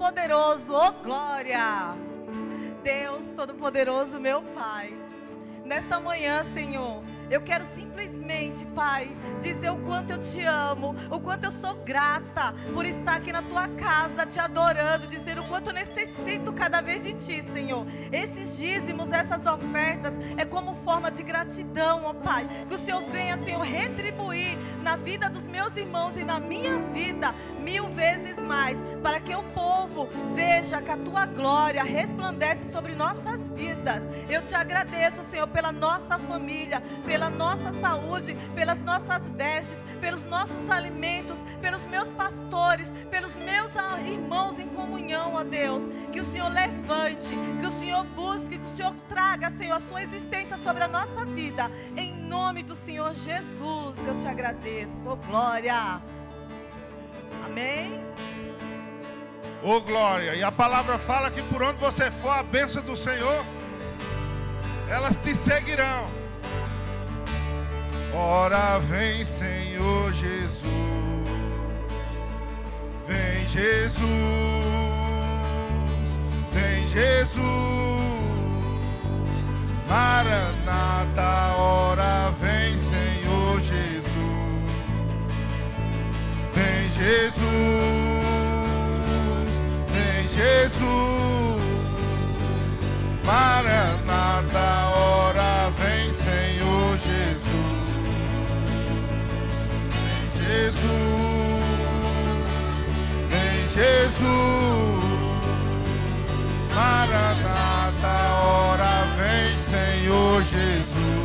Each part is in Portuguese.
Todo-Poderoso, oh glória! Deus Todo-Poderoso, meu Pai, nesta manhã, Senhor, eu quero simplesmente, Pai, dizer o quanto eu te amo, o quanto eu sou grata por estar aqui na tua casa, te adorando, dizer o quanto eu necessito cada vez de ti, Senhor. Esses dízimos, essas ofertas, é como forma de gratidão, ó Pai, que o Senhor venha, Senhor, retribuir na vida dos meus irmãos e na minha vida 1000 vezes mais, para que o povo veja que a tua glória resplandece sobre nossas vidas. Eu te agradeço, Senhor, pela nossa família, pela nossa saúde, pelas nossas vestes, pelos nossos alimentos, pelos meus pastores, pelos meus irmãos em comunhão, ó Deus. Que o Senhor levante, que o Senhor busque, que o Senhor traga, Senhor, a sua existência sobre a nossa vida. Em nome do Senhor Jesus, eu te agradeço. Oh, glória. Amém? Ô glória, e a palavra fala que por onde você for, a bênção do Senhor, elas te seguirão. Ora vem, Senhor Jesus, vem Jesus, vem Jesus, Maranata, ora vem, Senhor Jesus, vem Jesus, vem Jesus, Maranata, ora vem, Senhor Jesus, vem Jesus, vem Jesus, Maranata, ora vem, Senhor Jesus.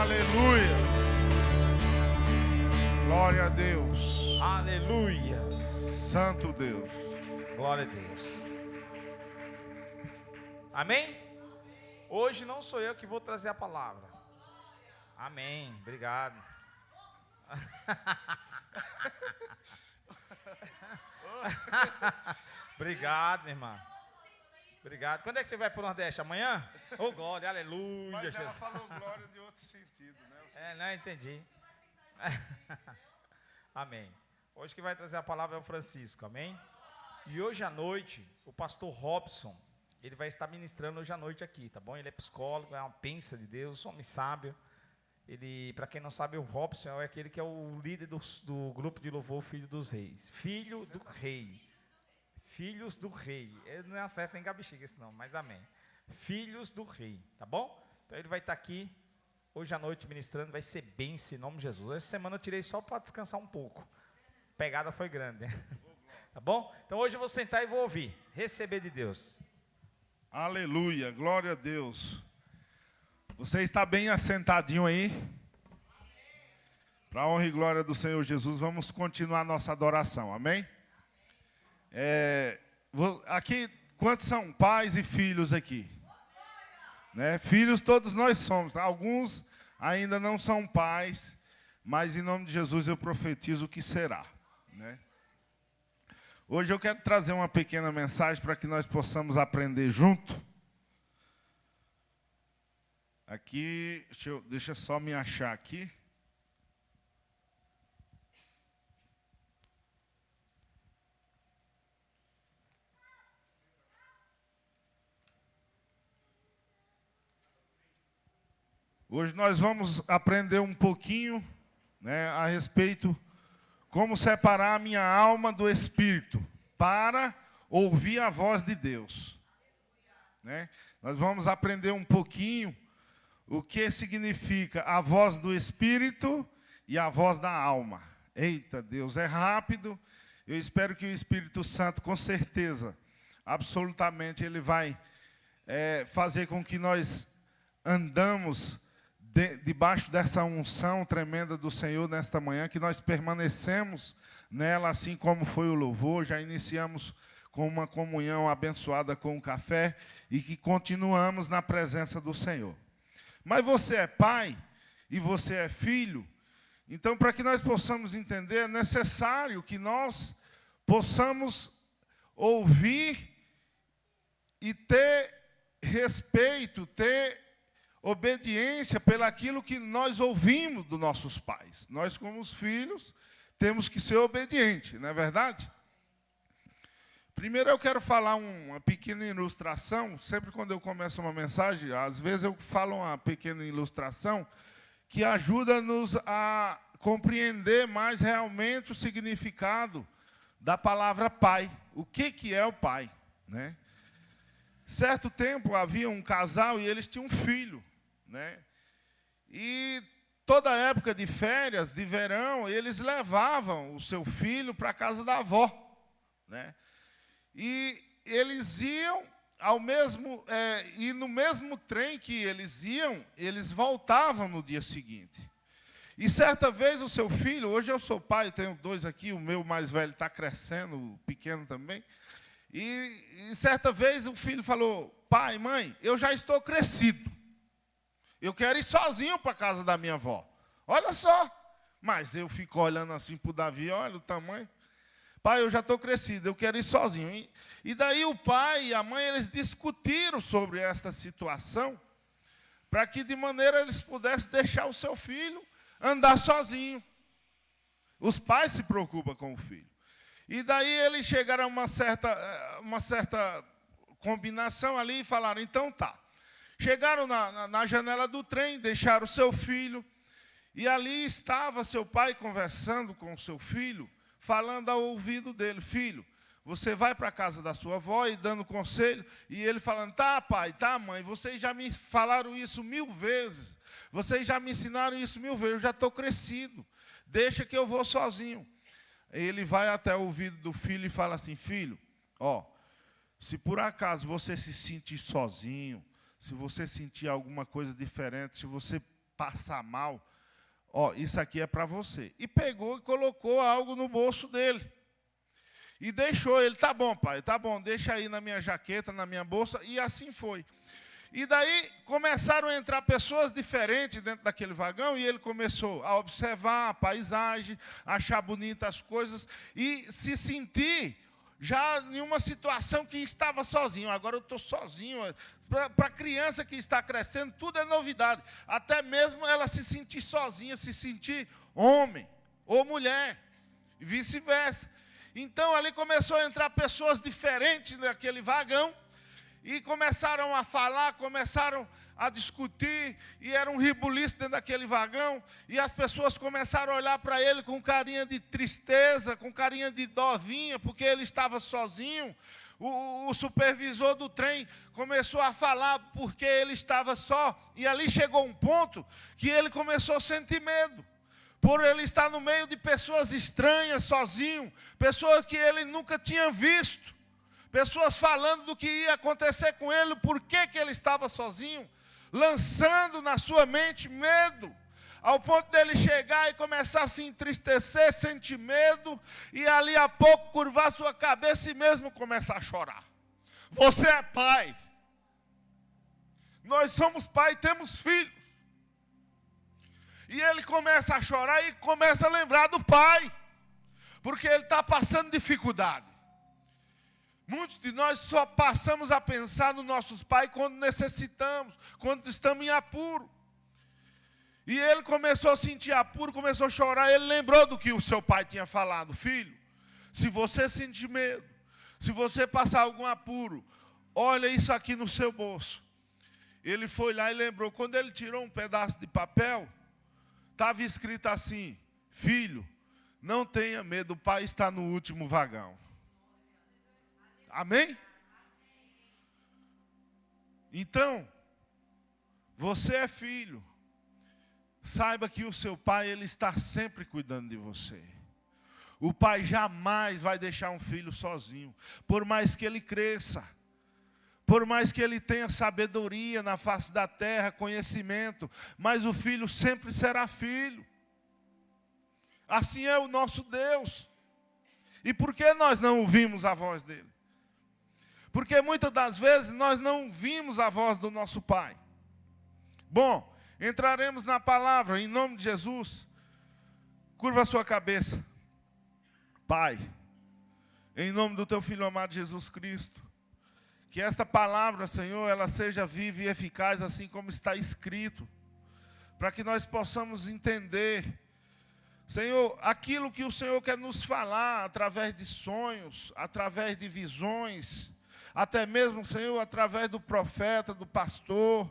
Aleluia. Glória a Deus. Aleluia. Santo Deus. Glória a Deus. Amém? Hoje não sou eu que vou trazer a palavra. Amém. Obrigado. Obrigado, minha irmã. Obrigado. Quando é que você vai para o Nordeste? Amanhã? Oh, glória, aleluia. Mas ela Jesus. falou glória de outro sentido, né? Não entendi. Amém. Hoje que vai trazer a palavra é o Francisco, amém? E hoje à noite, o pastor Robson, ele vai estar ministrando hoje à noite aqui, tá bom? Ele é psicólogo, é uma pensa de Deus, homem sábio. Ele, para quem não sabe, o Robson é aquele que é o líder do grupo de louvor Filho dos Reis. Filho do Rei. Filhos do Rei. Ele não é certo nem gabichiga esse nome, mas amém. Filhos do Rei, tá bom? Então ele vai estar aqui hoje à noite ministrando, vai ser bênção em nome de Jesus. Essa semana eu tirei só para descansar um pouco. A pegada foi grande, né? Tá bom? Então hoje eu vou sentar e vou ouvir. Receber de Deus. Aleluia, glória a Deus. Você está bem assentadinho aí? Para a honra e glória do Senhor Jesus, vamos continuar nossa adoração, amém? Aqui, quantos são pais e filhos aqui? Né? Filhos todos nós somos, alguns ainda não são pais, mas em nome de Jesus eu profetizo que será, né? Hoje eu quero trazer uma pequena mensagem para que nós possamos aprender junto. Aqui, deixa eu só me achar aqui. Hoje nós vamos aprender um pouquinho, né, a respeito como separar a minha alma do espírito para ouvir a voz de Deus, né? Nós vamos aprender um pouquinho o que significa a voz do espírito e a voz da alma. Eita, Deus, é rápido. Eu espero que o Espírito Santo, com certeza, absolutamente, ele vai fazer com que nós andamos debaixo dessa unção tremenda do Senhor nesta manhã, que nós permanecemos nela, assim como foi o louvor, já iniciamos com uma comunhão abençoada com o café e que continuamos na presença do Senhor. Mas você é pai e você é filho, então para que nós possamos entender, é necessário que nós possamos ouvir e ter respeito, ter obediência pelaquilo que nós ouvimos dos nossos pais. Nós, como os filhos, temos que ser obedientes, não é verdade? Primeiro eu quero falar uma pequena ilustração. Sempre quando eu começo uma mensagem, às vezes eu falo uma pequena ilustração que ajuda-nos a compreender mais realmente o significado da palavra pai. O que é o pai, né? Certo tempo havia um casal e eles tinham um filho, né? E toda época de férias, de verão, eles levavam o seu filho para a casa da avó, né? E eles iam e no mesmo trem que eles iam, eles voltavam no dia seguinte. E certa vez o seu filho, hoje eu sou pai, tenho 2 aqui, o meu mais velho está crescendo, o pequeno também. E certa vez o filho falou: pai, mãe, eu já estou crescido. Eu quero ir sozinho para a casa da minha avó. Olha só. Mas eu fico olhando assim para o Davi, olha o tamanho. Pai, eu já estou crescido, eu quero ir sozinho. E daí o pai e a mãe, eles discutiram sobre esta situação, para que de maneira eles pudessem deixar o seu filho andar sozinho. Os pais se preocupam com o filho. E daí eles chegaram a uma certa combinação ali e falaram: então tá. Chegaram na janela do trem, deixaram o seu filho, e ali estava seu pai conversando com o seu filho, falando ao ouvido dele: filho, você vai para a casa da sua avó, e dando conselho, e ele falando: tá pai, tá mãe, vocês já me falaram isso 1000 vezes, vocês já me ensinaram isso 1000 vezes, eu já estou crescido, deixa que eu vou sozinho. Ele vai até o ouvido do filho e fala assim: filho, ó, se por acaso você se sentir sozinho, se você sentir alguma coisa diferente, se você passar mal, ó, isso aqui é para você. E pegou e colocou algo no bolso dele. E deixou ele: tá bom, pai, tá bom, deixa aí na minha jaqueta, na minha bolsa. E assim foi. E daí começaram a entrar pessoas diferentes dentro daquele vagão, e ele começou a observar a paisagem, a achar bonitas as coisas, e se sentir já em uma situação que estava sozinho. Agora eu estou sozinho. Para a criança que está crescendo, tudo é novidade. Até mesmo ela se sentir sozinha, se sentir homem ou mulher, e vice-versa. Então ali começou a entrar pessoas diferentes naquele vagão, e começaram a falar, começaram a discutir, e era um rebuliço dentro daquele vagão, e as pessoas começaram a olhar para ele com carinha de tristeza, com carinha de dovinha, porque ele estava sozinho. O supervisor do trem começou a falar porque ele estava só, e ali chegou um ponto que ele começou a sentir medo, por ele estar no meio de pessoas estranhas, sozinho, pessoas que ele nunca tinha visto, pessoas falando do que ia acontecer com ele, por que ele estava sozinho, lançando na sua mente medo, ao ponto dele chegar e começar a se entristecer, sentir medo, e ali a pouco curvar sua cabeça e mesmo começar a chorar. Você é pai. Nós somos pai, temos filhos. E ele começa a chorar e começa a lembrar do pai, porque ele está passando dificuldade. Muitos de nós só passamos a pensar nos nossos pais quando necessitamos, quando estamos em apuro. E ele começou a sentir apuro, começou a chorar. Ele lembrou do que o seu pai tinha falado: filho, se você sentir medo, se você passar algum apuro, olha isso aqui no seu bolso. Ele foi lá e lembrou. Quando ele tirou um pedaço de papel, estava escrito assim: filho, não tenha medo, o pai está no último vagão. Amém? Então, você é filho. Saiba que o seu pai, ele está sempre cuidando de você. O pai jamais vai deixar um filho sozinho, por mais que ele cresça, por mais que ele tenha sabedoria na face da terra, conhecimento, mas o filho sempre será filho. Assim é o nosso Deus. E por que nós não ouvimos a voz dele? Porque muitas das vezes nós não ouvimos a voz do nosso Pai. Bom, entraremos na palavra em nome de Jesus. Curva a sua cabeça. Pai, em nome do teu Filho amado Jesus Cristo, que esta palavra, Senhor, ela seja viva e eficaz, assim como está escrito, para que nós possamos entender, Senhor, aquilo que o Senhor quer nos falar, através de sonhos, através de visões, até mesmo, Senhor, através do profeta, do pastor,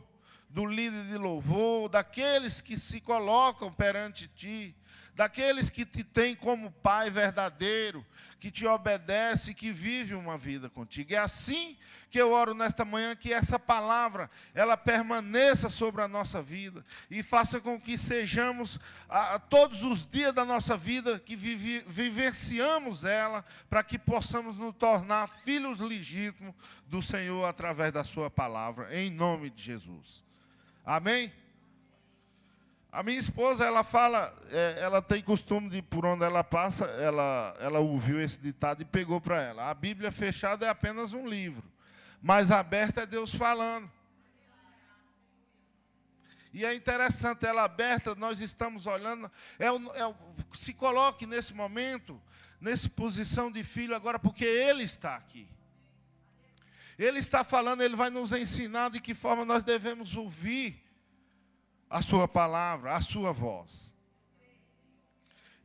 do líder de louvor, daqueles que se colocam perante Ti, daqueles que Te têm como Pai verdadeiro, que Te obedece, que vive uma vida contigo. É assim que eu oro nesta manhã, que essa palavra, ela permaneça sobre a nossa vida e faça com que sejamos, todos os dias da nossa vida, que vivenciamos ela, para que possamos nos tornar filhos legítimos do Senhor através da sua palavra, em nome de Jesus. Amém? A minha esposa, ela fala, ela tem costume de, por onde ela passa, ela ouviu esse ditado e pegou para ela. A Bíblia fechada é apenas um livro, mas aberta é Deus falando. E é interessante, ela aberta, nós estamos olhando, se coloque nesse momento, nessa posição de filho agora, porque Ele está aqui. Ele está falando, Ele vai nos ensinar de que forma nós devemos ouvir a sua palavra, a sua voz.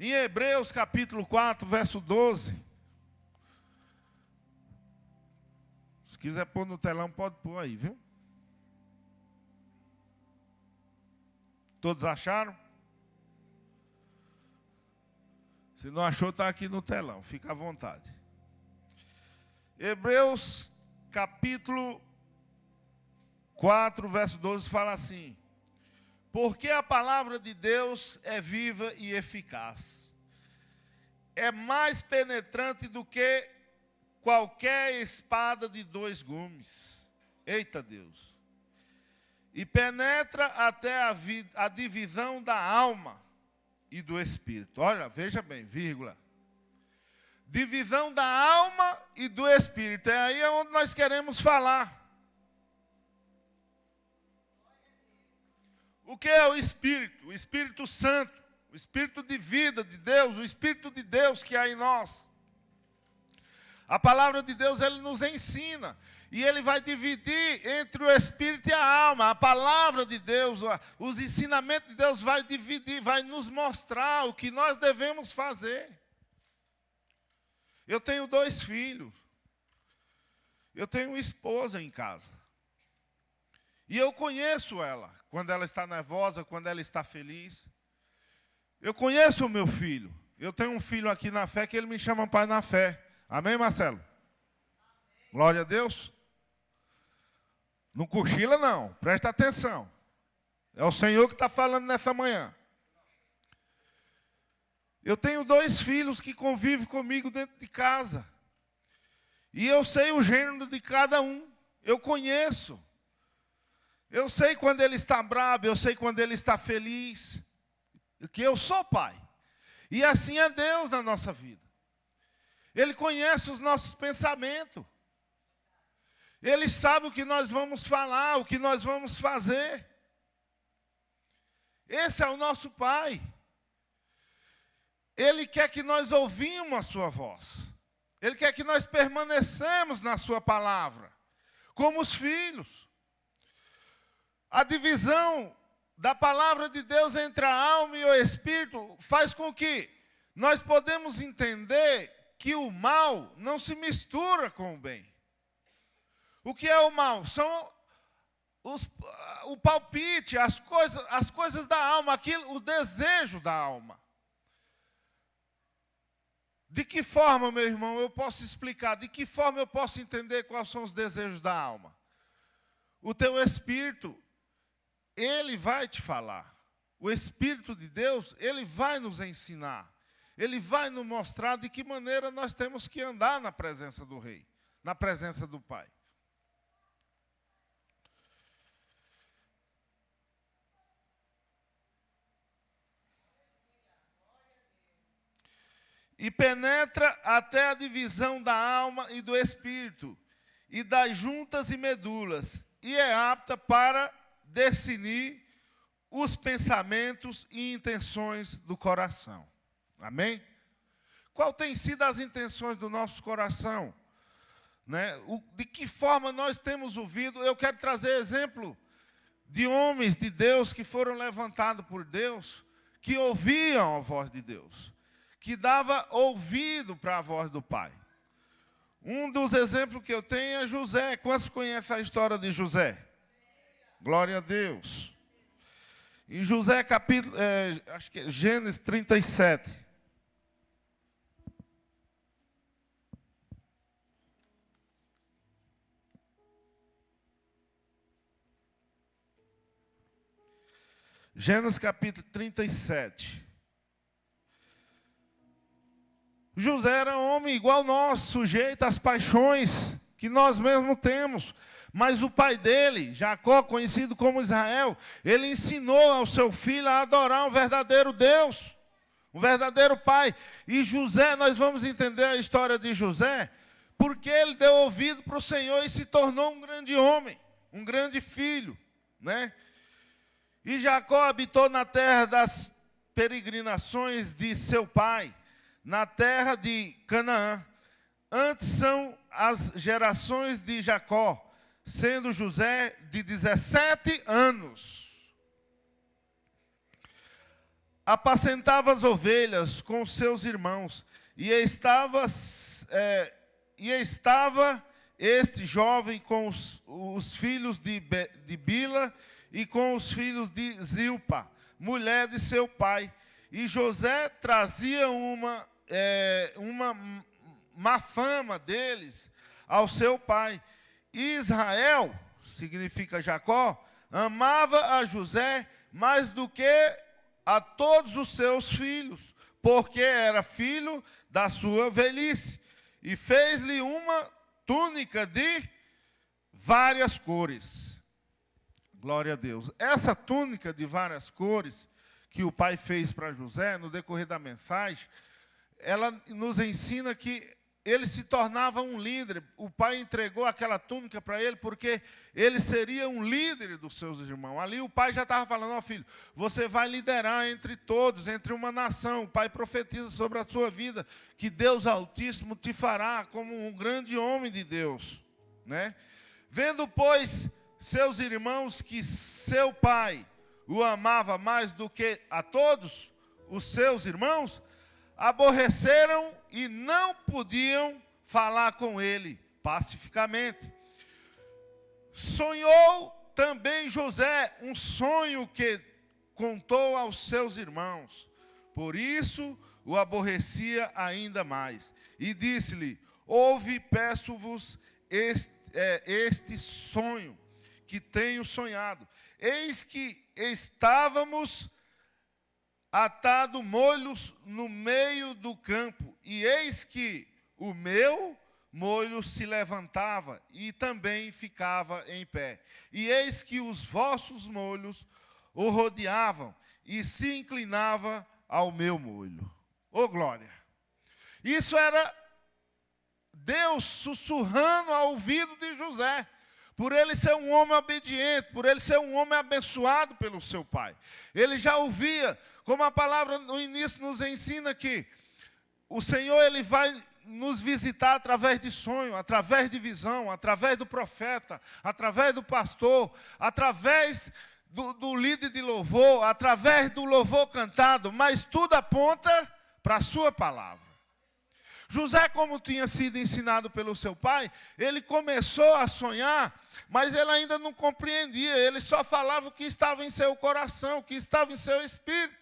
Em Hebreus capítulo 4, verso 12. Se quiser pôr no telão, pode pôr aí, viu? Todos acharam? Se não achou, está aqui no telão, fica à vontade. Hebreus capítulo 4, verso 12 fala assim: porque a palavra de Deus é viva e eficaz, é mais penetrante do que qualquer espada de 2 gumes. Eita Deus! E penetra até a divisão da alma e do espírito. Olha, veja bem, vírgula. Divisão da alma e do espírito. É aí onde nós queremos falar. O que é o Espírito? O Espírito Santo, o Espírito de vida de Deus, o Espírito de Deus que há em nós. A palavra de Deus, Ele nos ensina, e Ele vai dividir entre o Espírito e a alma. A palavra de Deus, os ensinamentos de Deus vai dividir, vai nos mostrar o que nós devemos fazer. Eu tenho 2 filhos, eu tenho uma esposa em casa, e eu conheço ela. Quando ela está nervosa, quando ela está feliz. Eu conheço o meu filho. Eu tenho um filho aqui na fé que ele me chama pai na fé. Amém, Marcelo? Amém. Glória a Deus. Não cochila não, presta atenção. É o Senhor que está falando nessa manhã. Eu tenho 2 filhos que convivem comigo dentro de casa. E eu sei o gênero de cada um. Eu conheço. Eu sei quando ele está bravo, eu sei quando ele está feliz, que eu sou pai. E assim é Deus na nossa vida. Ele conhece os nossos pensamentos. Ele sabe o que nós vamos falar, o que nós vamos fazer. Esse é o nosso Pai. Ele quer que nós ouvimos a sua voz. Ele quer que nós permanecemos na sua palavra, como os filhos. A divisão da palavra de Deus entre a alma e o espírito faz com que nós podemos entender que o mal não se mistura com o bem. O que é o mal? São o palpite, as coisas da alma, o desejo da alma. De que forma, meu irmão, eu posso explicar? De que forma eu posso entender quais são os desejos da alma? O teu espírito, ele vai te falar. O Espírito de Deus, ele vai nos ensinar. Ele vai nos mostrar de que maneira nós temos que andar na presença do Rei, na presença do Pai. e penetra até a divisão da alma e do espírito, e das juntas e medulas, e é apta para discernir os pensamentos e intenções do coração. Amém? Qual tem sido as intenções do nosso coração? Né? De que forma nós temos ouvido? Eu quero trazer exemplo de homens de Deus que foram levantados por Deus, que ouviam a voz de Deus, que dava ouvido para a voz do Pai. Um dos exemplos que eu tenho é José. Quantos conhecem a história de José? Glória a Deus. Em José, capítulo, acho que é Gênesis 37. Gênesis capítulo 37. José era um homem igual nós, sujeito às paixões que nós mesmos temos. Mas o pai dele, Jacó, conhecido como Israel, ele ensinou ao seu filho a adorar um verdadeiro Deus, um verdadeiro pai. E José, nós vamos entender a história de José, porque ele deu ouvido para o Senhor e se tornou um grande homem, um grande filho, né? E Jacó habitou na terra das peregrinações de seu pai, na terra de Canaã. Antes são as gerações de Jacó, sendo José de 17 anos. Apacentava as ovelhas com seus irmãos, e estava este jovem com os filhos de Bila e com os filhos de Zilpa, mulher de seu pai. E José trazia uma má fama deles ao seu pai. Israel, significa Jacó, amava a José mais do que a todos os seus filhos, porque era filho da sua velhice, e fez-lhe uma túnica de várias cores. Glória a Deus. Essa túnica de várias cores que o pai fez para José, no decorrer da mensagem, ela nos ensina que ele se tornava um líder. O pai entregou aquela túnica para ele porque ele seria um líder dos seus irmãos. Ali o pai já estava falando: ó filho, você vai liderar entre todos, entre uma nação. O pai profetiza sobre a sua vida que Deus Altíssimo te fará como um grande homem de Deus, né? Vendo, pois, seus irmãos que seu pai o amava mais do que a todos os seus irmãos, aborreceram e não podiam falar com ele pacificamente. Sonhou também José um sonho que contou aos seus irmãos. Por isso o aborrecia ainda mais. E disse-lhe: ouve, peço-vos este sonho que tenho sonhado. Eis que estávamos atado molhos no meio do campo, e eis que o meu molho se levantava e também ficava em pé. E eis que os vossos molhos o rodeavam e se inclinava ao meu molho. Ô glória! Isso era Deus sussurrando ao ouvido de José. Por ele ser um homem obediente, por ele ser um homem abençoado pelo seu pai. Ele já ouvia, como a palavra no início nos ensina, que o Senhor ele vai nos visitar através de sonho, através de visão, através do profeta, através do pastor, através do líder de louvor, através do louvor cantado, mas tudo aponta para a sua palavra. José, como tinha sido ensinado pelo seu pai, ele começou a sonhar, mas ele ainda não compreendia, ele só falava o que estava em seu coração, o que estava em seu espírito.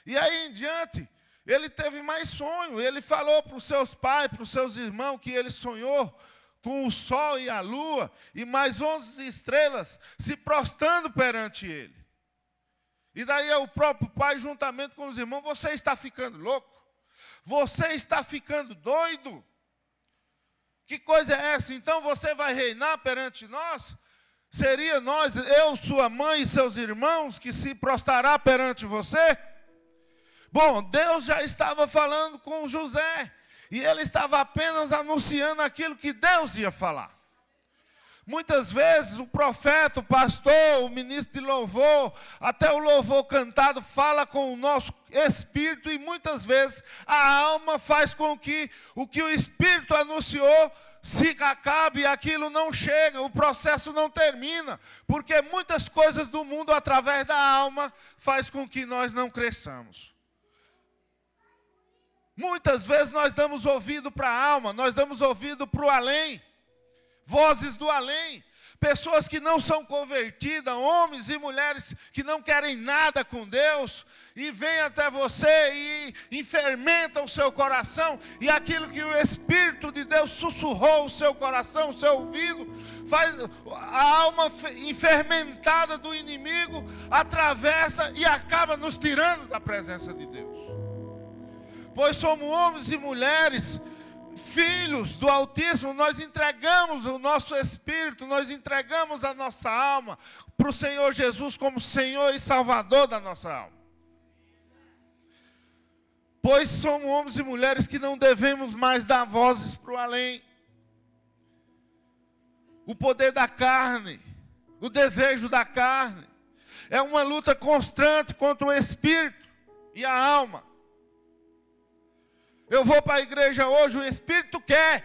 E aí em diante, ele teve mais sonho, ele falou para os seus pais, para os seus irmãos, que ele sonhou com o sol e a lua, e mais 11 estrelas se prostrando perante ele. E daí o próprio pai, juntamente com os irmãos: você está ficando louco? Você está ficando doido? Que coisa é essa? Então você vai reinar perante nós? Seria nós, eu, sua mãe e seus irmãos, que se prostrará perante você? Bom, Deus já estava falando com José. E ele estava apenas anunciando aquilo que Deus ia falar. Muitas vezes o profeta, o pastor, o ministro de louvor, até o louvor cantado fala com o nosso espírito e muitas vezes a alma faz com que o espírito anunciou se acabe e aquilo não chega, o processo não termina, porque muitas coisas do mundo através da alma faz com que nós não cresçamos. Muitas vezes nós damos ouvido para a alma, nós damos ouvido para o além. Vozes do além, pessoas que não são convertidas, homens e mulheres que não querem nada com Deus, e vêm até você e fermentam o seu coração, e aquilo que o Espírito de Deus sussurrou o seu coração, o seu ouvido, faz a alma fermentada do inimigo, atravessa e acaba nos tirando da presença de Deus. Pois somos homens e mulheres, filhos do Altíssimo, nós entregamos o nosso espírito, nós entregamos a nossa alma para o Senhor Jesus como Senhor e Salvador da nossa alma. Pois somos homens e mulheres que não devemos mais dar vozes para o além. O poder da carne, o desejo da carne, é uma luta constante contra o espírito e a alma. Eu vou para a igreja hoje, o Espírito quer.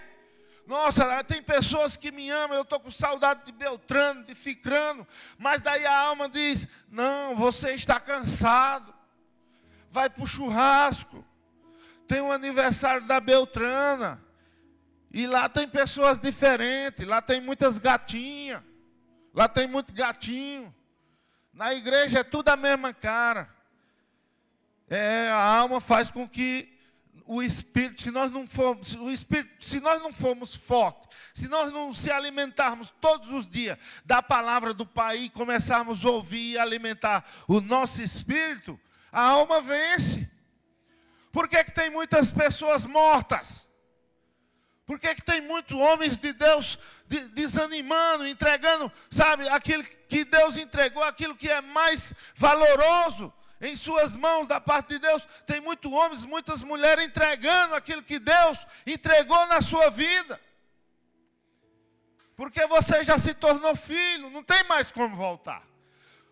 Nossa, tem pessoas que me amam, eu estou com saudade de Beltrano, de Ficrano. Mas daí a alma diz, não, você está cansado. Vai para o churrasco. Tem um aniversário da Beltrana. E lá tem pessoas diferentes, lá tem muitas gatinhas. Lá tem muito gatinho. Na igreja é tudo a mesma cara. A alma faz com que o Espírito, se nós não formos fortes, se nós não se alimentarmos todos os dias da palavra do Pai e começarmos a ouvir e alimentar o nosso espírito, a alma vence. Por que tem muitas pessoas mortas? Por que tem muitos homens de Deus desanimando, entregando, sabe, aquilo que Deus entregou, aquilo que é mais valoroso em suas mãos da parte de Deus? Tem muitos homens, muitas mulheres entregando aquilo que Deus entregou na sua vida. Porque você já se tornou filho, não tem mais como voltar.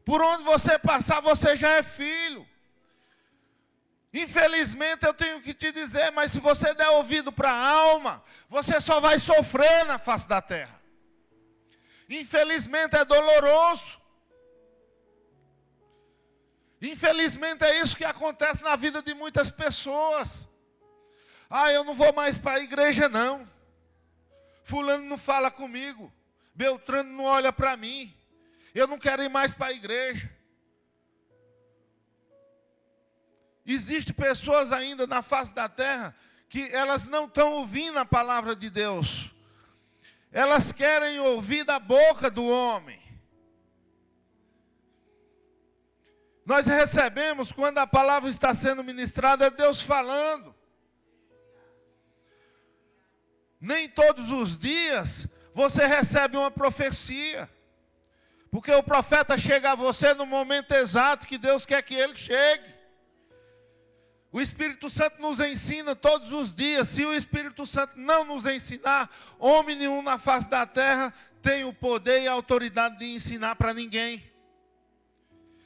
Por onde você passar, você já é filho. Infelizmente eu tenho que te dizer, mas se você der ouvido para a alma, você só vai sofrer na face da terra. Infelizmente é doloroso. Infelizmente é isso que acontece na vida de muitas pessoas. Eu não vou mais para a igreja não. Fulano não fala comigo. Beltrano não olha para mim. Eu não quero ir mais para a igreja. Existem pessoas ainda na face da terra que elas não estão ouvindo a palavra de Deus. Elas querem ouvir da boca do homem. Nós recebemos, quando a palavra está sendo ministrada, é Deus falando. Nem todos os dias você recebe uma profecia. Porque o profeta chega a você no momento exato que Deus quer que ele chegue. O Espírito Santo nos ensina todos os dias. Se o Espírito Santo não nos ensinar, homem nenhum na face da terra tem o poder e a autoridade de ensinar para ninguém.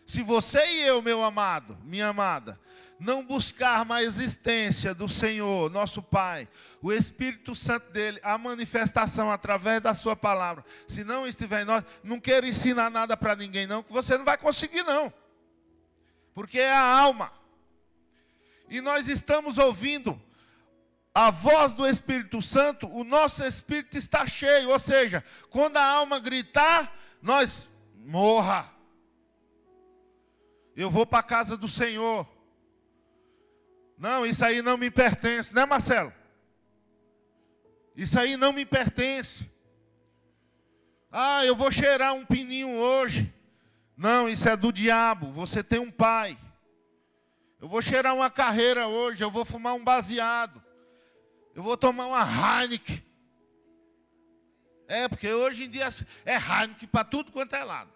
Se você e eu, meu amado, minha amada, não buscar a existência do Senhor, nosso Pai, o Espírito Santo dele, a manifestação através da sua palavra, se não estiver em nós, não quero ensinar nada para ninguém não, que você não vai conseguir não. Porque é a alma. E nós estamos ouvindo a voz do Espírito Santo, o nosso espírito está cheio. Ou seja, quando a alma gritar, nós morra. Eu vou para a casa do Senhor. Não, isso aí não me pertence, né, Marcelo? Isso aí não me pertence. Eu vou cheirar um pininho hoje. Não, isso é do diabo. Você tem um pai. Eu vou cheirar uma carreira hoje, eu vou fumar um baseado. Eu vou tomar uma Heineken. Porque hoje em dia é Heineken para tudo quanto é lado.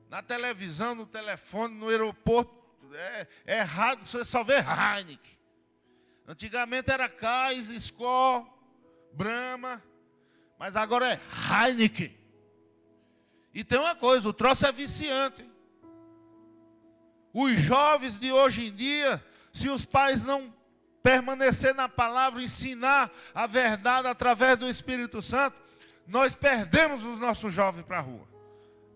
Na televisão, no telefone, no aeroporto, É errado, você só vê Heineken. Antigamente era Kais, Skol, Brahma, mas agora é Heineken. E tem uma coisa, o troço é viciante. Os jovens de hoje em dia, se os pais não permanecer na palavra, ensinar a verdade através do Espírito Santo, nós perdemos os nossos jovens para a rua,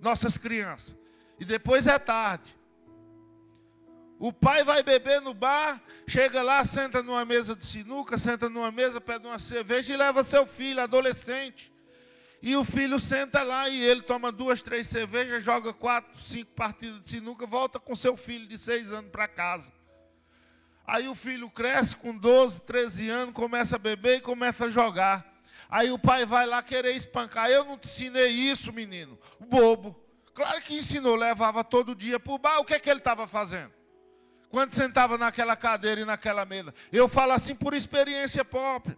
nossas crianças. E depois é tarde. O pai vai beber no bar, chega lá, senta numa mesa de sinuca, senta numa mesa, pede uma cerveja e leva seu filho, adolescente. E o filho senta lá e ele toma 2, 3 cervejas, joga 4, 5 partidas de sinuca, volta com seu filho de 6 anos para casa. Aí o filho cresce com 12, 13 anos, começa a beber e começa a jogar. Aí o pai vai lá querer espancar. Eu não te ensinei isso, menino. Bobo. Claro que ensinou, levava todo dia para o bar. O que é que ele estava fazendo? Quando sentava naquela cadeira e naquela mesa. Eu falo assim por experiência própria.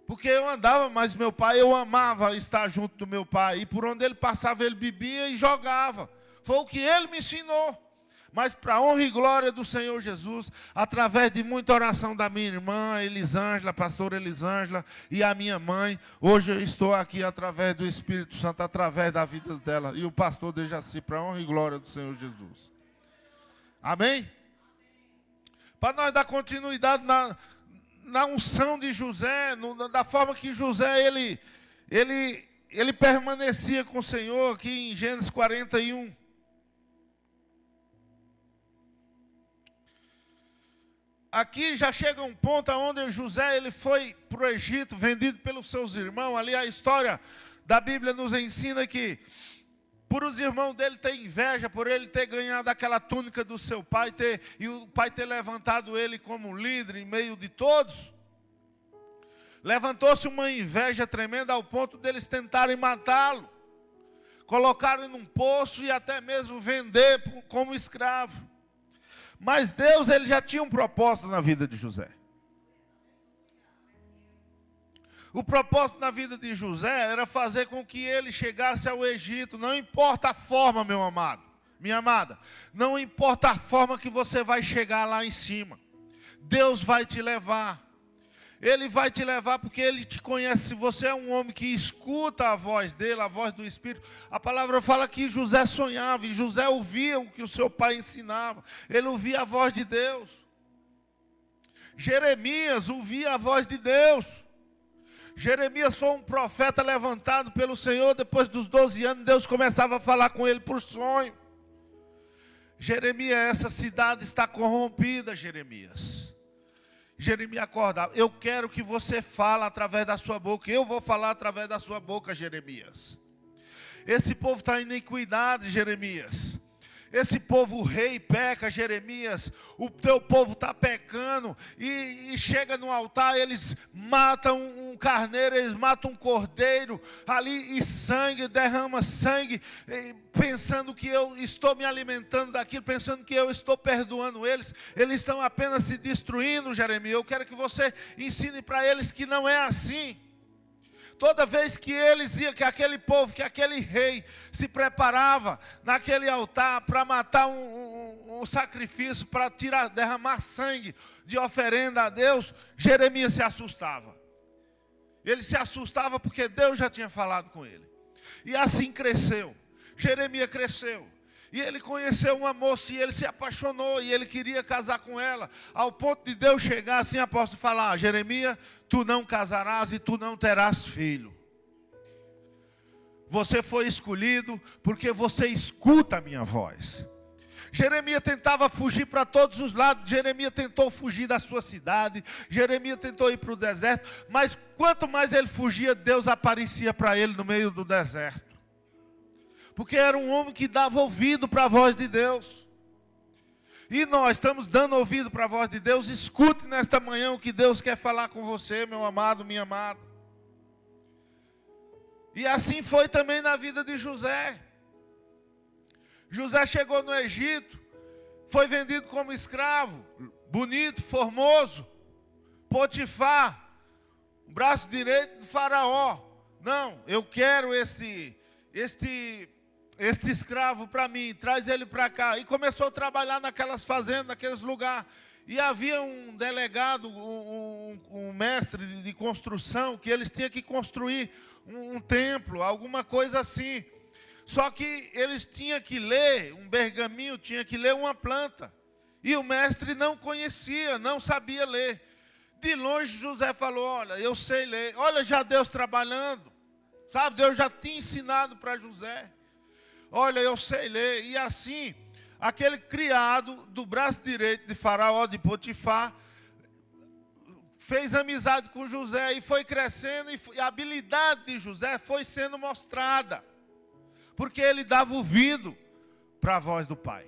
Porque eu andava, mas meu pai, eu amava estar junto do meu pai. E por onde ele passava, ele bebia e jogava. Foi o que ele me ensinou. Mas para a honra e glória do Senhor Jesus, através de muita oração da minha irmã Elisângela, pastora Elisângela, e a minha mãe, hoje eu estou aqui através do Espírito Santo, através da vida dela. E o pastor Dejaci, para a honra e glória do Senhor Jesus. Amém? Para nós dar continuidade na unção de José, da forma que José, ele permanecia com o Senhor, aqui em Gênesis 41. Aqui já chega um ponto onde José ele foi para o Egito, vendido pelos seus irmãos. Ali a história da Bíblia nos ensina que, por os irmãos dele ter inveja, por ele ter ganhado aquela túnica do seu pai, e o pai ter levantado ele como líder em meio de todos, levantou-se uma inveja tremenda ao ponto deles tentarem matá-lo, colocarem num poço e até mesmo vender como escravo. Mas Deus, ele já tinha um propósito na vida de José. O propósito na vida de José era fazer com que ele chegasse ao Egito. Não importa a forma, meu amado, minha amada. Não importa a forma que você vai chegar lá em cima. Deus vai te levar. Ele vai te levar porque Ele te conhece. Se você é um homem que escuta a voz dEle, a voz do Espírito. A palavra fala que José sonhava e José ouvia o que o seu pai ensinava. Ele ouvia a voz de Deus. Jeremias ouvia a voz de Deus. Jeremias foi um profeta levantado pelo Senhor. Depois dos 12 anos, Deus começava a falar com ele por sonho. Jeremias, essa cidade está corrompida, Jeremias. Jeremias acordava. Eu quero que você fale através da sua boca. Eu vou falar através da sua boca, Jeremias. Esse povo está em iniquidade, Jeremias. Esse povo, o rei peca, Jeremias. O teu povo está pecando. E chega no altar, eles matam um carneiro, eles matam um cordeiro. Ali e sangue, derrama sangue. Pensando que eu estou me alimentando daquilo. Pensando que eu estou perdoando eles. Eles estão apenas se destruindo, Jeremias. Eu quero que você ensine para eles que não é assim. Toda vez que eles iam, que aquele povo, que aquele rei se preparava naquele altar para matar um sacrifício, para derramar sangue de oferenda a Deus, Jeremias se assustava. Ele se assustava porque Deus já tinha falado com ele. E assim cresceu. Jeremias cresceu. E ele conheceu uma moça e ele se apaixonou e ele queria casar com ela. Ao ponto de Deus chegar assim, apóstolo, falar: Jeremias, tu não casarás e tu não terás filho. Você foi escolhido porque você escuta a minha voz. Jeremias tentava fugir para todos os lados. Jeremias tentou fugir da sua cidade. Jeremias tentou ir para o deserto. Mas quanto mais ele fugia, Deus aparecia para ele no meio do deserto. Porque era um homem que dava ouvido para a voz de Deus. E nós estamos dando ouvido para a voz de Deus. Escute nesta manhã o que Deus quer falar com você, meu amado, minha amada. E assim foi também na vida de José. José chegou no Egito, foi vendido como escravo, bonito, formoso. Potifar, o braço direito do faraó. Não, eu quero este este escravo para mim, traz ele para cá. E começou a trabalhar naquelas fazendas, naqueles lugares. E havia um delegado, um mestre de construção, que eles tinham que construir um templo, alguma coisa assim. Só que eles tinham que ler um pergaminho, tinha que ler uma planta. E o mestre não conhecia, não sabia ler. De longe José falou, olha, eu sei ler. Olha já Deus trabalhando. Sabe, Deus já tinha ensinado para José. Olha, eu sei ler. E assim, aquele criado do braço direito de Faraó, de Potifar, fez amizade com José e foi crescendo. E a habilidade de José foi sendo mostrada. Porque ele dava ouvido para a voz do pai.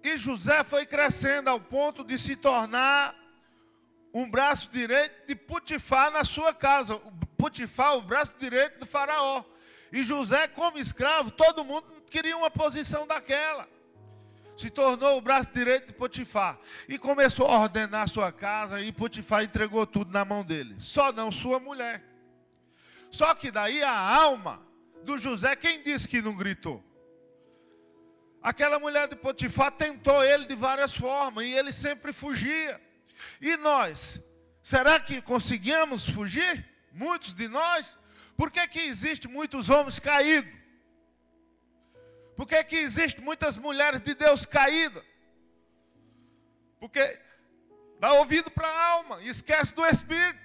E José foi crescendo ao ponto de se tornar um braço direito de Potifar na sua casa. Potifar, o braço direito de Faraó. E José, como escravo, todo mundo queria uma posição daquela. Se tornou o braço direito de Potifar. E começou a ordenar sua casa, e Potifar entregou tudo na mão dele. Só não sua mulher. Só que daí a alma do José, quem disse que não gritou? Aquela mulher de Potifar tentou ele de várias formas, e ele sempre fugia. E nós, será que conseguimos fugir? Muitos de nós? Por que que existe muitos homens caídos? Por que que existe muitas mulheres de Deus caídas? Porque dá ouvido para a alma e esquece do espírito.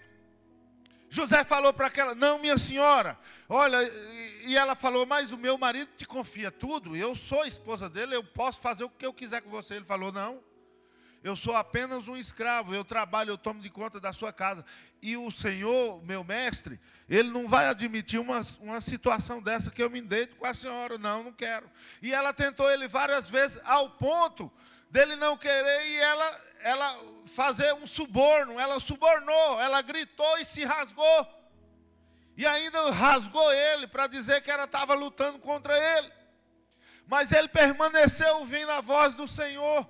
José falou para aquela, não, minha senhora, olha, e ela falou, mas o meu marido te confia tudo, eu sou a esposa dele, eu posso fazer o que eu quiser com você. Ele falou, não, eu sou apenas um escravo, eu trabalho, eu tomo de conta da sua casa. E o Senhor, meu mestre, ele não vai admitir uma situação dessa que eu me deito com a senhora, não quero. E ela tentou ele várias vezes, ao ponto dele não querer, e ela fazer um suborno, ela subornou, ela gritou e se rasgou. E ainda rasgou ele para dizer que ela estava lutando contra ele. Mas ele permaneceu ouvindo a voz do Senhor.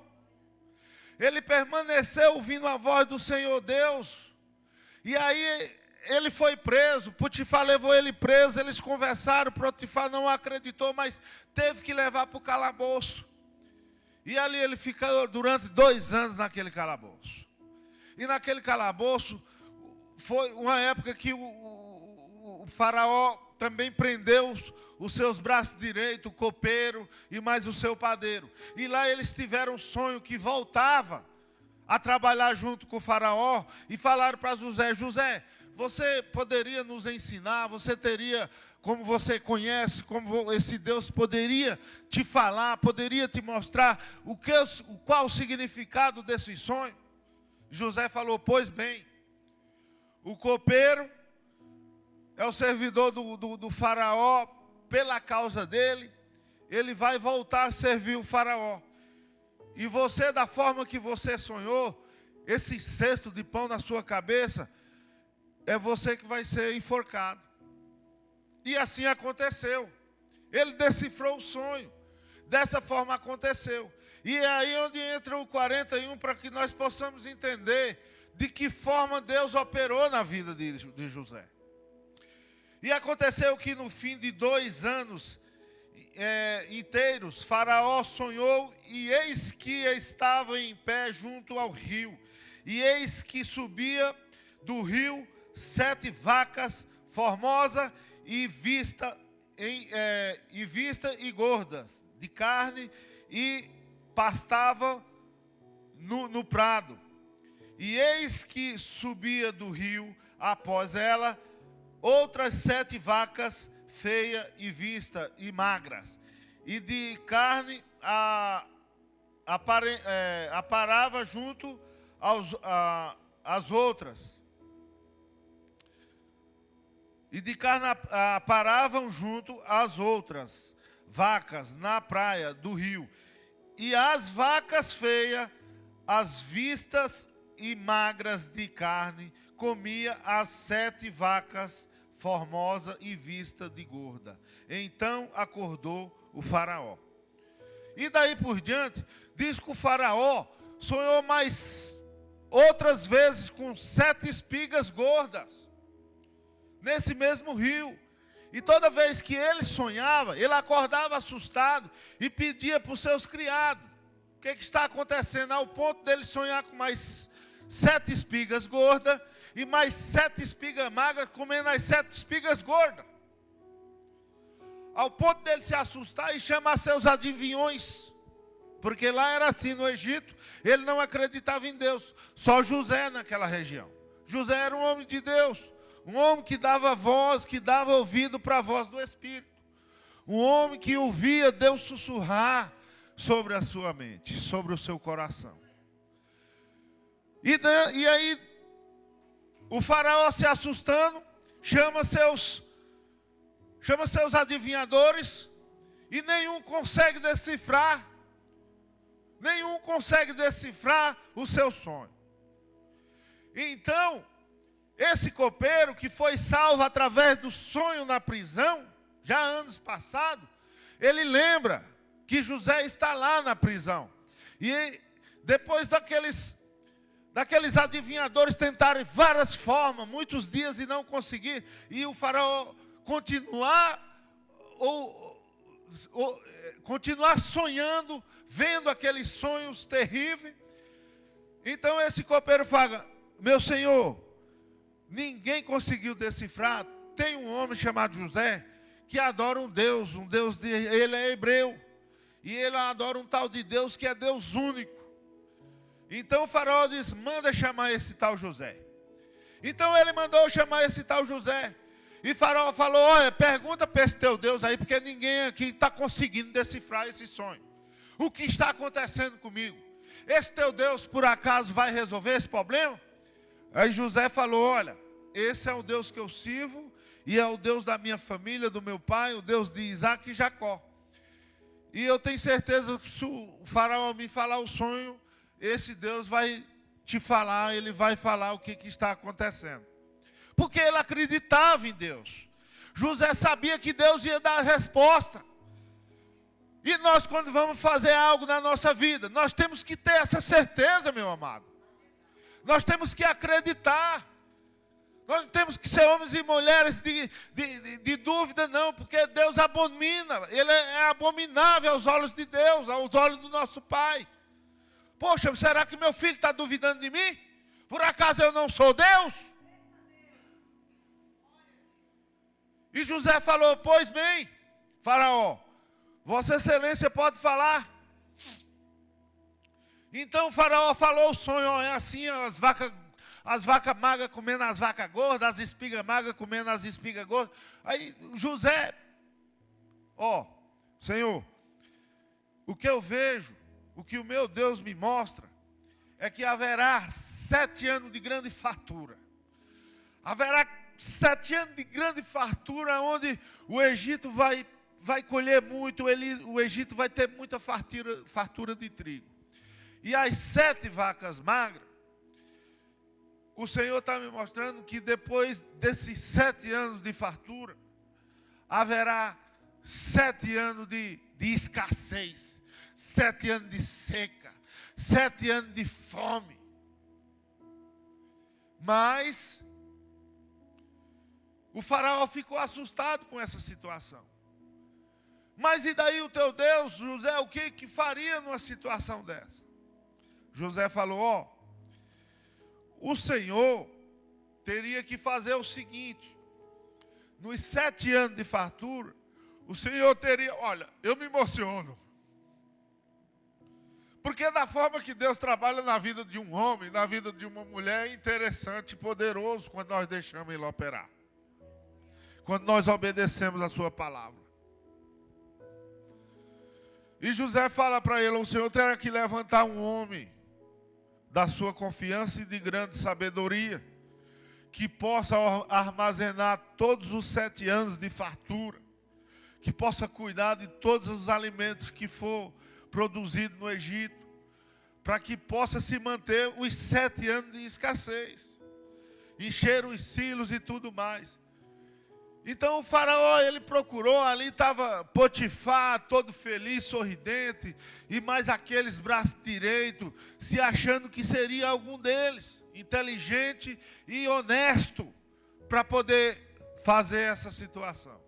Ele permaneceu ouvindo a voz do Senhor Deus. E aí ele foi preso, Potifar levou ele preso, eles conversaram, Potifar não acreditou, mas teve que levar para o calabouço. E ali ele ficou durante 2 anos naquele calabouço. E naquele calabouço foi uma época que o faraó também prendeu os seus braços direitos, o copeiro e mais o seu padeiro. E lá eles tiveram um sonho que voltava a trabalhar junto com o faraó. E falaram para José, José, você poderia nos ensinar, você teria, como você conhece, como esse Deus poderia te falar, poderia te mostrar qual o significado desse sonho? José falou, pois bem, o copeiro é o servidor do faraó, pela causa dele, ele vai voltar a servir o faraó. E você, da forma que você sonhou, esse cesto de pão na sua cabeça, é você que vai ser enforcado. E assim aconteceu. Ele decifrou o sonho. Dessa forma aconteceu. E é aí onde entra o 41, para que nós possamos entender de que forma Deus operou na vida de José. E aconteceu que no fim de 2 anos inteiros, Faraó sonhou, e eis que estava em pé junto ao rio. E eis que subia do rio 7 vacas formosas e vista e gordas, de carne, e pastavam no prado. E eis que subia do rio, após ela, outras 7 vacas feias e vistas e magras, e de carne aparava junto às outras. E de carne aparavam junto às outras vacas na praia do rio. E as vacas feias, as vistas e magras de carne, comia as 7 vacas formosa e vista de gorda. Então acordou o faraó. E daí por diante, diz que o faraó sonhou mais outras vezes com 7 espigas gordas, nesse mesmo rio. E toda vez que ele sonhava, ele acordava assustado e pedia para os seus criados: o que está acontecendo? Ao ponto dele sonhar com mais 7 espigas gordas e mais 7 espigas magras comendo as 7 espigas gordas. Ao ponto dele se assustar e chamar seus adivinhões. Porque lá era assim no Egito, ele não acreditava em Deus. Só José naquela região. José era um homem de Deus. Um homem que dava voz, que dava ouvido para a voz do Espírito. Um homem que ouvia Deus sussurrar sobre a sua mente, sobre o seu coração. E aí, o faraó se assustando, chama seus adivinhadores, e nenhum consegue decifrar o seu sonho. Então, esse copeiro que foi salvo através do sonho na prisão, já anos passados, ele lembra que José está lá na prisão. E depois daqueles adivinhadores tentarem várias formas, muitos dias e não conseguir, e o faraó continuar sonhando, vendo aqueles sonhos terríveis. Então esse copeiro fala: meu senhor, ninguém conseguiu decifrar. Tem um homem chamado José que adora um Deus ele é hebreu, e ele adora um tal de Deus que é Deus único. Então o faraó diz: manda chamar esse tal José. Então ele mandou chamar esse tal José. E faraó falou: olha, pergunta para esse teu Deus aí, porque ninguém aqui está conseguindo decifrar esse sonho. O que está acontecendo comigo? Esse teu Deus por acaso vai resolver esse problema? Aí José falou: olha, esse é o Deus que eu sirvo, e é o Deus da minha família, do meu pai, o Deus de Isaac e Jacó. E eu tenho certeza que se o faraó me falar o sonho, esse Deus vai te falar, ele vai falar o que está acontecendo. Porque ele acreditava em Deus. José sabia que Deus ia dar a resposta. E nós, quando vamos fazer algo na nossa vida, nós temos que ter essa certeza, meu amado. Nós temos que acreditar. Nós não temos que ser homens e mulheres de dúvida, não, porque Deus abomina. Ele é abominável aos olhos de Deus, aos olhos do nosso Pai. Poxa, será que meu filho está duvidando de mim? Por acaso eu não sou Deus? E José falou: pois bem, faraó, Vossa Excelência pode falar. Então o faraó falou o sonho: ó, é assim, as vacas magras comendo as vacas gordas, as espigas magras comendo as espigas gordas. Aí José: ó, Senhor, o que eu vejo, o que o meu Deus me mostra, é que haverá 7 anos de grande fartura. Haverá 7 anos de grande fartura, onde o Egito vai colher muito, o Egito vai ter muita fartura de trigo. E as 7 vacas magras, o Senhor está me mostrando que depois desses 7 anos de fartura, haverá 7 anos de escassez, 7 anos de seca, 7 anos de fome. Mas o faraó ficou assustado com essa situação. Mas e daí o teu Deus, José, o que faria numa situação dessa? José falou: ó, o Senhor teria que fazer o seguinte: nos 7 anos de fartura, o Senhor teria, olha, eu me emociono. Porque da forma que Deus trabalha na vida de um homem, na vida de uma mulher, é interessante e poderoso quando nós deixamos Ele operar. Quando nós obedecemos a sua palavra. E José fala para ele: o Senhor terá que levantar um homem da sua confiança e de grande sabedoria, que possa armazenar todos os 7 anos de fartura, que possa cuidar de todos os alimentos que for produzido no Egito, para que possa se manter os 7 anos de escassez, encher os silos e tudo mais. Então o faraó, ele procurou, ali estava Potifar, todo feliz, sorridente, e mais aqueles braços direitos, se achando que seria algum deles, inteligente e honesto, para poder fazer essa situação.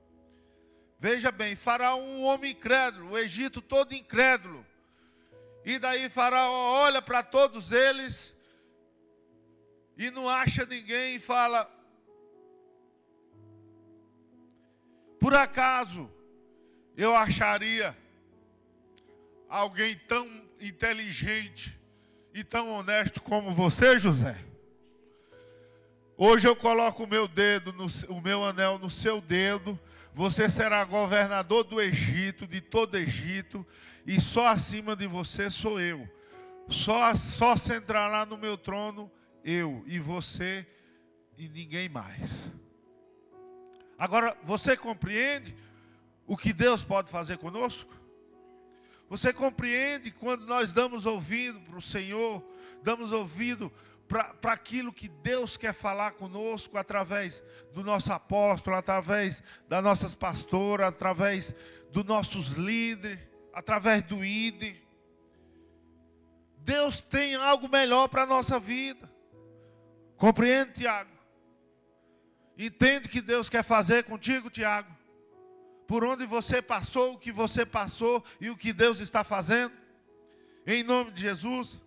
Veja bem, Faraó um homem incrédulo, o Egito todo incrédulo. E daí Faraó olha para todos eles e não acha ninguém e fala: por acaso eu acharia alguém tão inteligente e tão honesto como você, José? Hoje eu coloco o meu dedo, o meu anel no seu dedo. Você será governador do Egito, de todo Egito, e só acima de você sou eu. Só sentará no meu trono eu e você e ninguém mais. Agora, você compreende o que Deus pode fazer conosco? Você compreende quando nós damos ouvido para o Senhor, damos ouvido para aquilo que Deus quer falar conosco através do nosso apóstolo, através das nossas pastoras, através dos nossos líderes, através do ID. Deus tem algo melhor para a nossa vida. Compreende, Tiago? Entende o que Deus quer fazer contigo, Tiago? Por onde você passou, o que você passou e o que Deus está fazendo? Em nome de Jesus.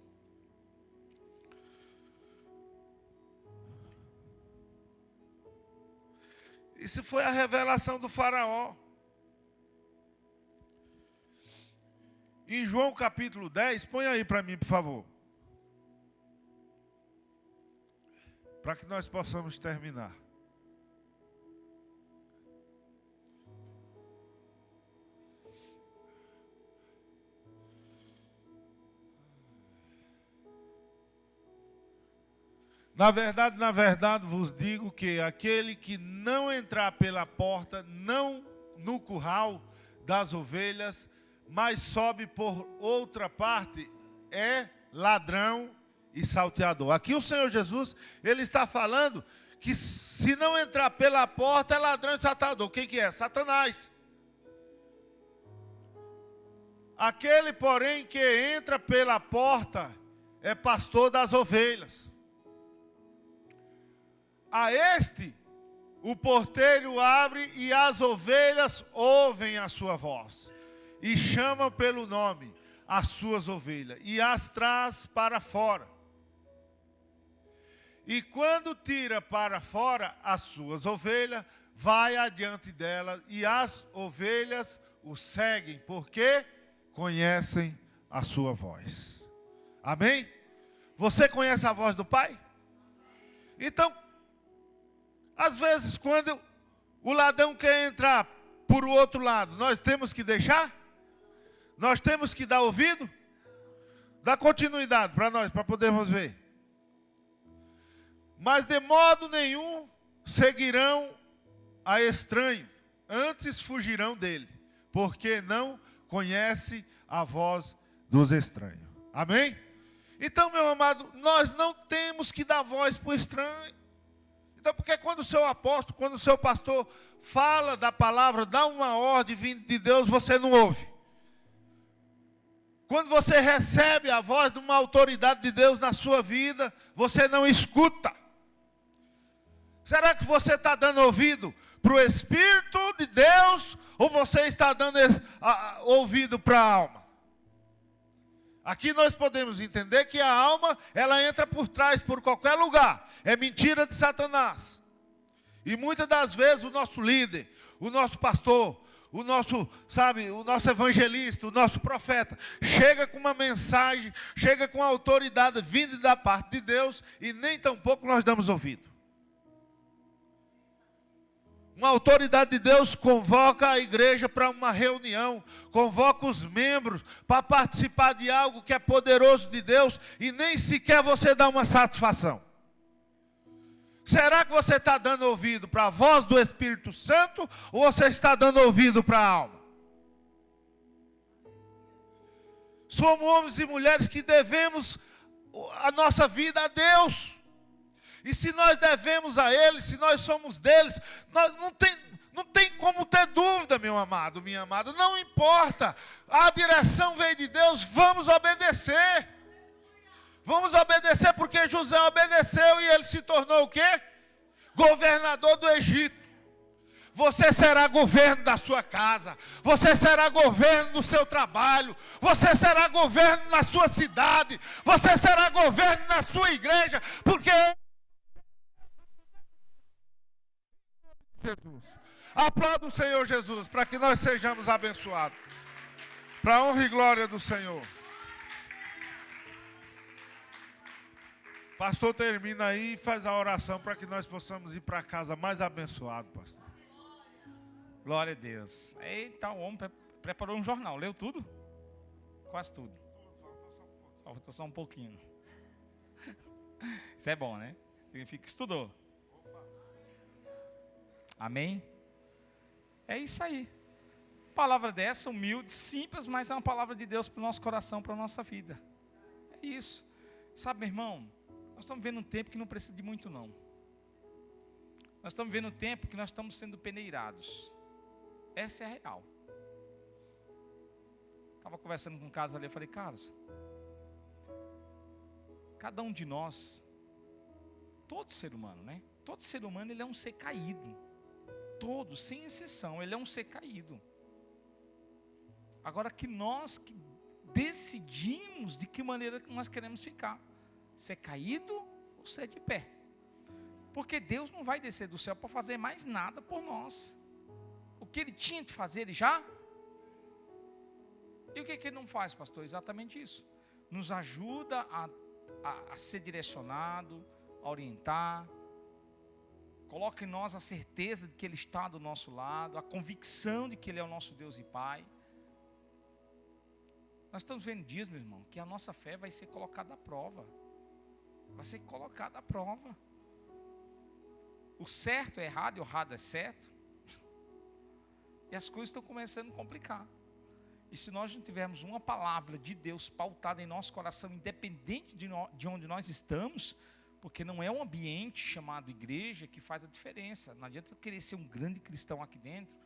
Isso foi a revelação do Faraó. Em João capítulo 10, põe aí para mim, por favor. Para que nós possamos terminar. Na verdade, vos digo que aquele que não entrar pela porta, não no curral das ovelhas, mas sobe por outra parte, é ladrão e salteador. Aqui o Senhor Jesus, ele está falando que se não entrar pela porta, é ladrão e salteador. Quem que é? Satanás. Aquele, porém, que entra pela porta, é pastor das ovelhas. A este, o porteiro abre e as ovelhas ouvem a sua voz. E chamam pelo nome as suas ovelhas e as traz para fora. E quando tira para fora as suas ovelhas, vai adiante delas e as ovelhas o seguem, porque conhecem a sua voz. Amém? Você conhece a voz do Pai? Então, às vezes, quando o ladrão quer entrar por o outro lado, nós temos que deixar? Nós temos que dar ouvido? Dá continuidade para nós, para podermos ver. Mas de modo nenhum seguirão a estranho, antes fugirão dele, porque não conhece a voz dos estranhos. Amém? Então, meu amado, nós não temos que dar voz para o estranho. Então, porque quando o seu apóstolo, quando o seu pastor fala da palavra, dá uma ordem vinda de Deus, você não ouve. Quando você recebe a voz de uma autoridade de Deus na sua vida, você não escuta. Será que você está dando ouvido para o Espírito de Deus, ou você está dando ouvido para a alma? Aqui nós podemos entender que a alma, ela entra por trás, por qualquer lugar. É mentira de Satanás. E muitas das vezes o nosso líder, o nosso pastor, o nosso evangelista, o nosso profeta, chega com uma mensagem, chega com a autoridade vinda da parte de Deus, e nem tampouco nós damos ouvido. Uma autoridade de Deus convoca a igreja para uma reunião, convoca os membros para participar de algo que é poderoso de Deus, e nem sequer você dá uma satisfação. Será que você está dando ouvido para a voz do Espírito Santo, ou você está dando ouvido para a alma? Somos homens e mulheres que devemos a nossa vida a Deus. E se nós devemos a Ele, se nós somos deles, nós não tem como ter dúvida, meu amado, minha amada. Não importa, a direção veio de Deus, vamos obedecer. Vamos obedecer porque José obedeceu e ele se tornou o quê? Governador do Egito. Você será governo da sua casa. Você será governo do seu trabalho. Você será governo na sua cidade. Você será governo na sua igreja. Porque Jesus. Aplauda o Senhor Jesus para que nós sejamos abençoados. Para a honra e glória do Senhor. Pastor, termina aí e faz a oração para que nós possamos ir para casa mais abençoado, pastor. Glória a Deus. Eita, o homem preparou um jornal. Leu tudo? Quase tudo. Falta só um pouquinho. Isso é bom, né? Significa que estudou. Amém? É isso aí. Palavra dessa, humilde, simples, mas é uma palavra de Deus para o nosso coração, para a nossa vida. É isso. Sabe, meu irmão, nós estamos vivendo um tempo que não precisa de muito, não. Nós estamos vivendo um tempo que nós estamos sendo peneirados. Essa é a real. Estava conversando com o Carlos ali, eu falei, Carlos, cada um de nós, todo ser humano, né? Todo ser humano, ele é um ser caído. Todos, sem exceção, ele é um ser caído. Agora que nós que decidimos de que maneira nós queremos ficar. Se é caído ou se é de pé. Porque Deus não vai descer do céu para fazer mais nada por nós. O que Ele tinha de fazer, Ele já. E o que Ele não faz, pastor? Exatamente isso. Nos ajuda a ser direcionado, a orientar. Coloca em nós a certeza de que Ele está do nosso lado, a convicção de que Ele é o nosso Deus e Pai. Nós estamos vendo dias, meu irmão, que a nossa fé vai ser colocada à prova. Vai ser colocada à prova. O certo é errado e o errado é certo. E as coisas estão começando a complicar. E se nós não tivermos uma palavra de Deus pautada em nosso coração, independente de onde nós estamos, porque não é um ambiente chamado igreja que faz a diferença. Não adianta eu querer ser um grande cristão aqui dentro,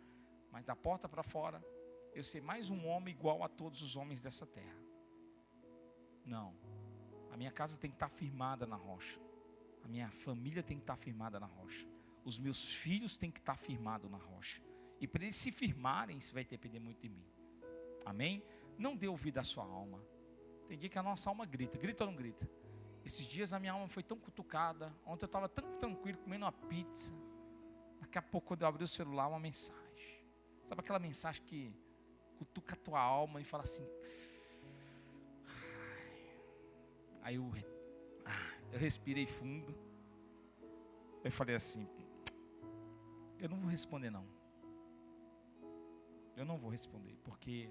mas da porta para fora, eu ser mais um homem igual a todos os homens dessa terra. Não. A minha casa tem que estar firmada na rocha. A minha família tem que estar firmada na rocha. Os meus filhos têm que estar firmados na rocha. E para eles se firmarem, isso vai depender muito de mim. Amém? Não dê ouvido à sua alma. Tem dia que a nossa alma grita. Grita ou não grita? Esses dias a minha alma foi tão cutucada. Ontem eu estava tão tranquilo comendo uma pizza. Daqui a pouco quando eu abri o celular, uma mensagem. Sabe aquela mensagem que cutuca a tua alma e fala assim. Aí eu respirei fundo. Eu falei assim, eu não vou responder não. Eu não vou responder, porque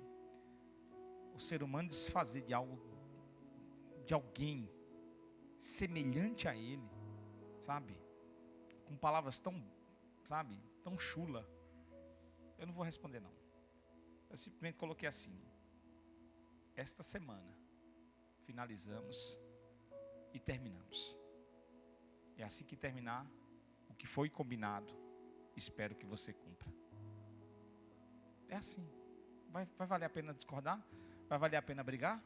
o ser humano desfazer de algo, de alguém semelhante a ele, sabe? Com palavras tão, sabe, tão chula. Eu não vou responder não. Eu simplesmente coloquei assim: esta semana finalizamos e terminamos. É assim que terminar, o que foi combinado, espero que você cumpra. É assim. Vai valer a pena discordar? Vai valer a pena brigar?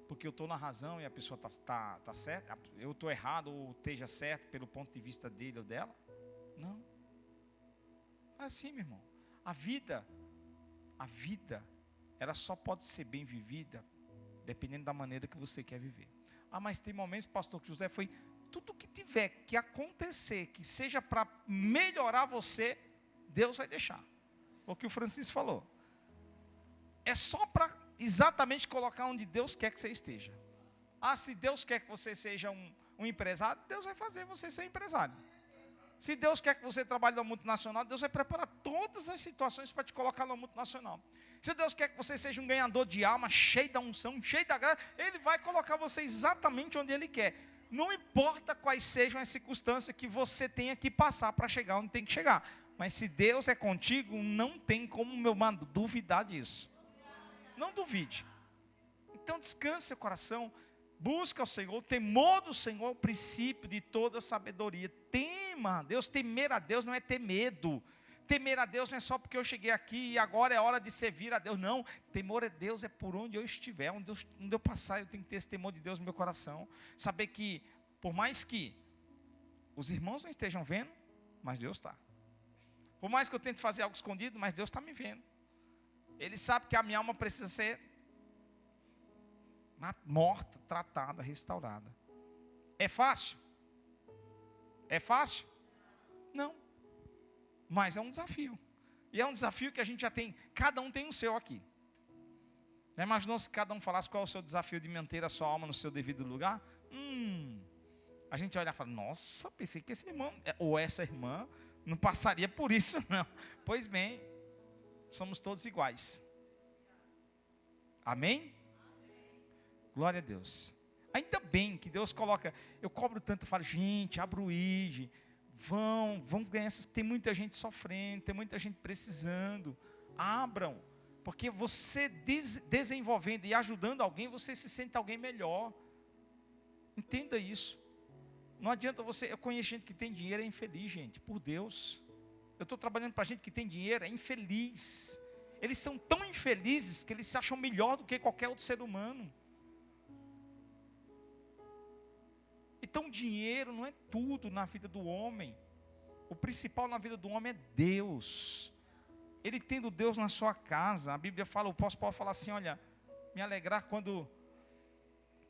Porque eu estou na razão e a pessoa está certa? Eu estou errado ou esteja certo pelo ponto de vista dele ou dela? Não. É assim, meu irmão. A vida, ela só pode ser bem vivida dependendo da maneira que você quer viver. Ah, mas tem momentos, pastor, que José foi... Tudo que tiver que acontecer, que seja para melhorar você, Deus vai deixar. O que o Francisco falou. É só para exatamente colocar onde Deus quer que você esteja. Ah, se Deus quer que você seja um empresário, Deus vai fazer você ser empresário. Se Deus quer que você trabalhe numa multinacional, Deus vai preparar todas as situações para te colocar numa multinacional. Se Deus quer que você seja um ganhador de alma, cheio da unção, cheio da graça, Ele vai colocar você exatamente onde Ele quer. Não importa quais sejam as circunstâncias que você tenha que passar para chegar onde tem que chegar. Mas se Deus é contigo, não tem como, meu mano, duvidar disso. Não duvide. Então descanse seu coração. Busca o Senhor. O temor do Senhor é o princípio de toda sabedoria. Tema a Deus. Temer a Deus não é ter medo. Temer a Deus não é só porque eu cheguei aqui e agora é hora de servir a Deus. Não. Temor a Deus é por onde eu estiver. Onde eu passar, eu tenho que ter esse temor de Deus no meu coração. Saber que, por mais que os irmãos não estejam vendo, mas Deus está. Por mais que eu tente fazer algo escondido, mas Deus está me vendo. Ele sabe que a minha alma precisa ser morta, tratada, restaurada. É fácil? É fácil? Não. Mas é um desafio. E é um desafio que a gente já tem, cada um tem o seu aqui. Já imaginou se cada um falasse qual é o seu desafio de manter a sua alma no seu devido lugar? A gente olha e fala, nossa, pensei que esse irmão, ou essa irmã, não passaria por isso, não. Pois bem, somos todos iguais. Amém? Glória a Deus. Ainda bem que Deus coloca, eu cobro tanto, eu falo, gente, abra o ID, vão ganhar, tem muita gente sofrendo, tem muita gente precisando, abram, porque você desenvolvendo e ajudando alguém, você se sente alguém melhor. Entenda isso. Não adianta você, eu conheço gente que tem dinheiro, é infeliz, gente, por Deus. Eu estou trabalhando para gente que tem dinheiro, é infeliz. Eles são tão infelizes que eles se acham melhor do que qualquer outro ser humano. Então, dinheiro não é tudo na vida do homem. O principal na vida do homem é Deus. Ele tendo Deus na sua casa, a Bíblia fala, o apóstolo Paulo fala assim, olha, me alegrar quando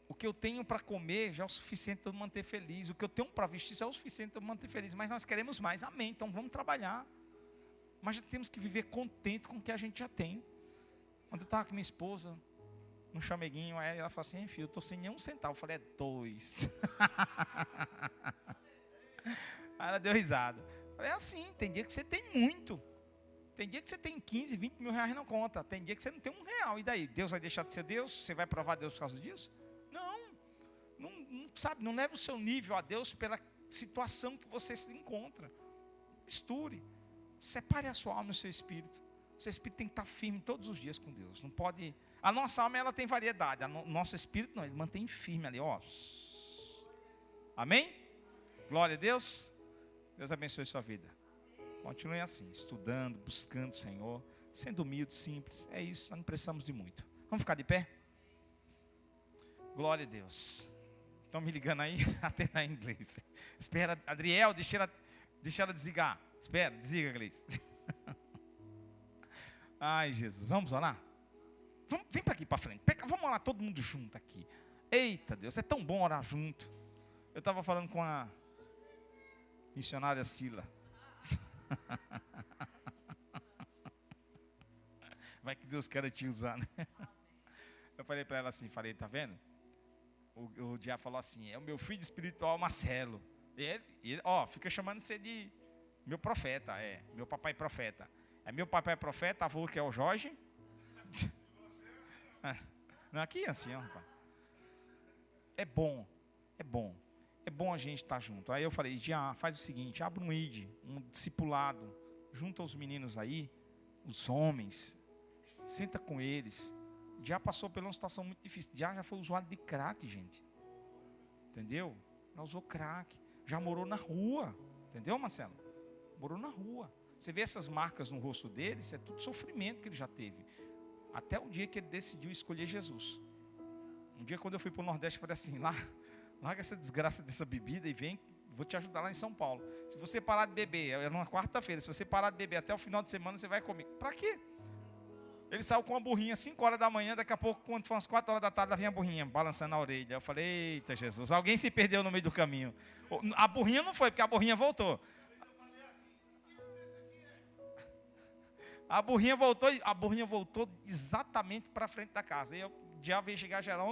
o que eu tenho para comer já é o suficiente para eu me manter feliz. O que eu tenho para vestir já é o suficiente para eu me manter feliz. Mas nós queremos mais, amém, então vamos trabalhar. Mas já temos que viver contente com o que a gente já tem. Quando eu estava com minha esposa, um chameguinho, aí ela falou assim, filho, eu estou sem nenhum centavo. Eu falei, é 2. Aí ela deu risada. Eu falei, é assim, tem dia que você tem muito. Tem dia que você tem 15, 20 mil reais na conta. Tem dia que você não tem R$1. E daí? Deus vai deixar de ser Deus? Você vai provar Deus por causa disso? Não sabe, não leva o seu nível a Deus pela situação que você se encontra. Misture. Separe a sua alma e o seu espírito. O seu espírito tem que estar firme todos os dias com Deus. Não pode. A nossa alma ela tem variedade. O nosso espírito não, ele mantém firme ali, ó. Amém? Glória a Deus. Deus abençoe sua vida. Continue assim, estudando, buscando o Senhor, sendo humilde, simples. É isso, nós não precisamos de muito. Vamos ficar de pé? Glória a Deus. Estão me ligando aí? Até na inglês. Espera, Adriel, deixa ela desligar. Espera, desliga, Gleice. Ai, Jesus, vamos orar? Vem para aqui para frente. Vamos orar todo mundo junto aqui. Eita Deus, é tão bom orar junto. Eu estava falando com a missionária Sila. Vai que Deus queira te usar, né? Eu falei para ela assim, tá vendo? O diabo falou assim, é o meu filho espiritual Marcelo. Ele fica chamando você de meu profeta, meu papai profeta. É meu papai profeta, avô que é o Jorge. Não, aqui é assim, ó, rapaz. É bom a gente estar junto. Aí eu falei, faz o seguinte, abre um ID, um discipulado, junta os meninos aí, os homens, senta com eles. Já passou por uma situação muito difícil, já foi usuário de crack, gente. Entendeu? Já usou crack, já morou na rua. Entendeu, Marcelo? Morou na rua. Você vê essas marcas no rosto dele, isso é tudo sofrimento que ele já teve. Até o dia que ele decidiu escolher Jesus. Um dia quando eu fui para o Nordeste, eu falei assim, larga essa desgraça dessa bebida e vem, vou te ajudar lá em São Paulo. Se você parar de beber, era numa quarta-feira, se você parar de beber até o final de semana, você vai comigo. Para quê? Ele saiu com uma burrinha 5 horas da manhã, daqui a pouco, quando foi umas 4 horas da tarde, lá vinha a burrinha, balançando a orelha. Eu falei, eita Jesus, alguém se perdeu no meio do caminho. A burrinha não foi, porque a burrinha voltou. A burrinha voltou exatamente para frente da casa. E eu já veio chegar geral